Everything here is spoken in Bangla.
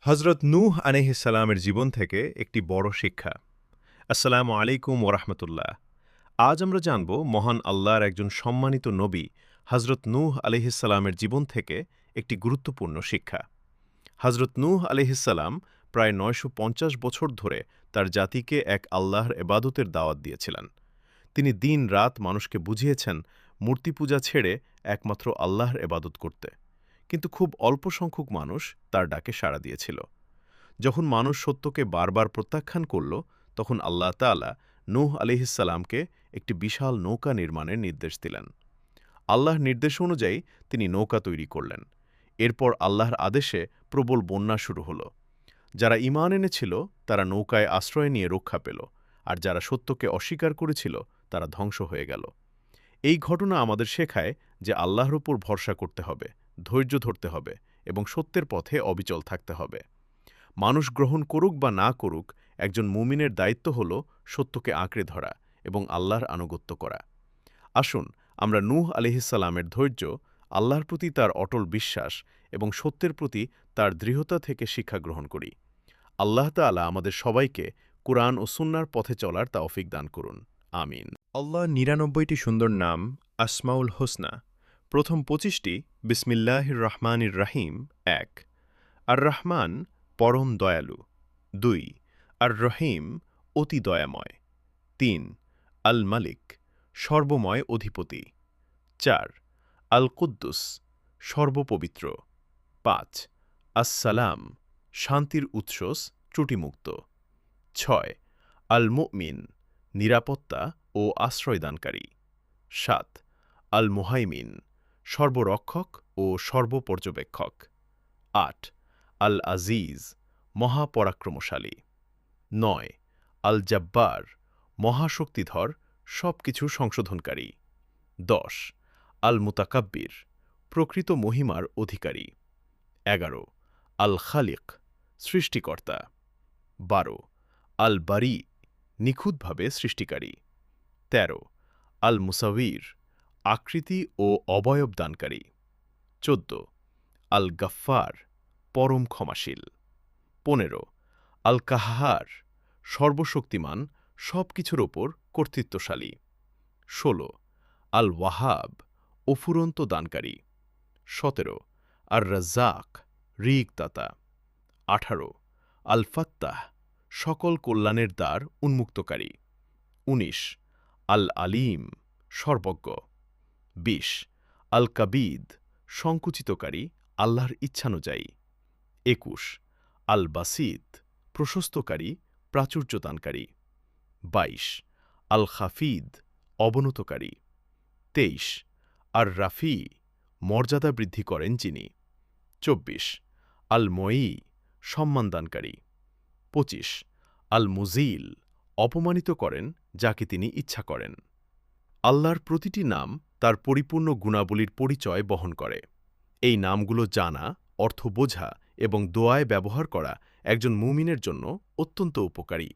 হজরত নূহ আলাইহিসসালামের জীবন থেকে একটি বড় শিক্ষা। আসসালামু আলাইকুম ওরহমতুল্লাহ। আজ আমরা জানব মহান আল্লাহর একজন সম্মানিত নবী হজরত নূহ আলাইহিসসালামের জীবন থেকে একটি গুরুত্বপূর্ণ শিক্ষা। হজরত নূহ আলাইহিসসালাম প্রায় ৯৫০ বছর ধরে তার জাতিকে এক আল্লাহর এবাদতের দাওয়াত দিয়েছিলেন। তিনি দিন-রাত মানুষকে বুঝিয়েছেন মূর্তি পূজা ছেড়ে একমাত্র আল্লাহর এবাদত করতে। কিন্তু খুব অল্প সংখ্যক মানুষ তার ডাকে সাড়া দিয়েছিল। যখন মানুষ সত্যকে বারবার প্রত্যাখ্যান করল, তখন আল্লাহ তাআলা নূহ আলাইহিসসালামকে একটি বিশাল নৌকা নির্মাণের নির্দেশ দিলেন। আল্লাহর নির্দেশ অনুযায়ী তিনি নৌকা তৈরি করলেন। এরপর আল্লাহর আদেশে প্রবল বন্যা শুরু হল। যারা ঈমান এনেছিল তারা নৌকায় আশ্রয় নিয়ে রক্ষা পেল, আর যারা সত্যকে অস্বীকার করেছিল তারা ধ্বংস হয়ে গেল। এই ঘটনা আমাদের শেখায় যে আল্লাহর উপর ভরসা করতে হবে, ধৈর্য ধরতে হবে এবং সত্যের পথে অবিচল থাকতে হবে। মানুষ গ্রহণ করুক বা না করুক, একজন মুমিনের দায়িত্ব হল সত্যকে আঁকড়ে ধরা এবং আল্লাহর আনুগত্য করা। আসুন আমরা নূহ আলাইহিসসালামের ধৈর্য, আল্লাহর প্রতি তার অটল বিশ্বাস এবং সত্যের প্রতি তার দৃঢ়তা থেকে শিক্ষা গ্রহণ করি। আল্লাহ তাআলা আমাদের সবাইকে কুরআন ও সুন্নাহর পথে চলার তৌফিক দান করুন। আমিন। আল্লাহর ৯৯টি সুন্দর নাম আসমাউল হোসনা। প্রথম ২৫টি বিসমিল্লাহির রহমানির রাহিম। ১। আর রহমান পরম দয়ালু। ২। আর রহিম অতি দয়াময়। ৩। আল মালিক সর্বময় অধিপতি। ৪। আল কুদ্দুস সর্বপবিত্র। ৫। আসসালাম শান্তির উৎস, ত্রুটিমুক্ত। ৬। আল মুমিন নিরাপত্তা ও আশ্রয়দানকারী। ৭। আল মুহাইমিন সর্বরক্ষক ও সর্বপর্যবেক্ষক। ৮। আল আজিজ মহাপরাক্রমশালী। ৯। আল জাব্বার মহাশক্তিধর, সবকিছু সংশোধনকারী। ১০। আল মুতাকাব্বির প্রকৃত মহিমার অধিকারী। ১১। আল খালিক সৃষ্টিকর্তা। ১২। আল বারি নিখুঁতভাবে সৃষ্টিকারী। ১৩। আল মুসাউইর আকৃতি ও অবয়ব দানকারী। ১৪। আল গাফফার পরম ক্ষমাশীল। ১৫। আল কাহ্হার সর্বশক্তিমান, সবকিছুর ওপর কর্তৃত্বশালী। ১৬। আল ওয়াহাব অফুরন্ত দানকারী। ১৭। আর রাজ্জাক রিজকদাতা। ১৮। আল ফাত্তাহ সকল কল্যাণের দ্বার উন্মুক্তকারী। ১৯। আল আলিম সর্বজ্ঞ। ২০। আল কাবিদ সংকুচিতকারী, আল্লাহর ইচ্ছানুযায়ী। ২১। আল বাসিত প্রশস্তকারী, প্রাচুর্যদানকারী। ২২। আল খাফিদ অবনতকারী। ২৩। আর রাফি মর্যাদা বৃদ্ধি করেন যিনি। ২৪। আল ময়ী সম্মানদানকারী। ২৫। আল মুজিল অপমানিত করেন যাকে তিনি ইচ্ছা করেন। আল্লাহর প্রতিটি নাম তার পরিপূর্ণ গুণাবলীর পরিচয় বহন করে। এই নামগুলো জানা, অর্থ বোঝা এবং দোয়ায় ব্যবহার করা একজন মুমিনের জন্য অত্যন্ত উপকারী।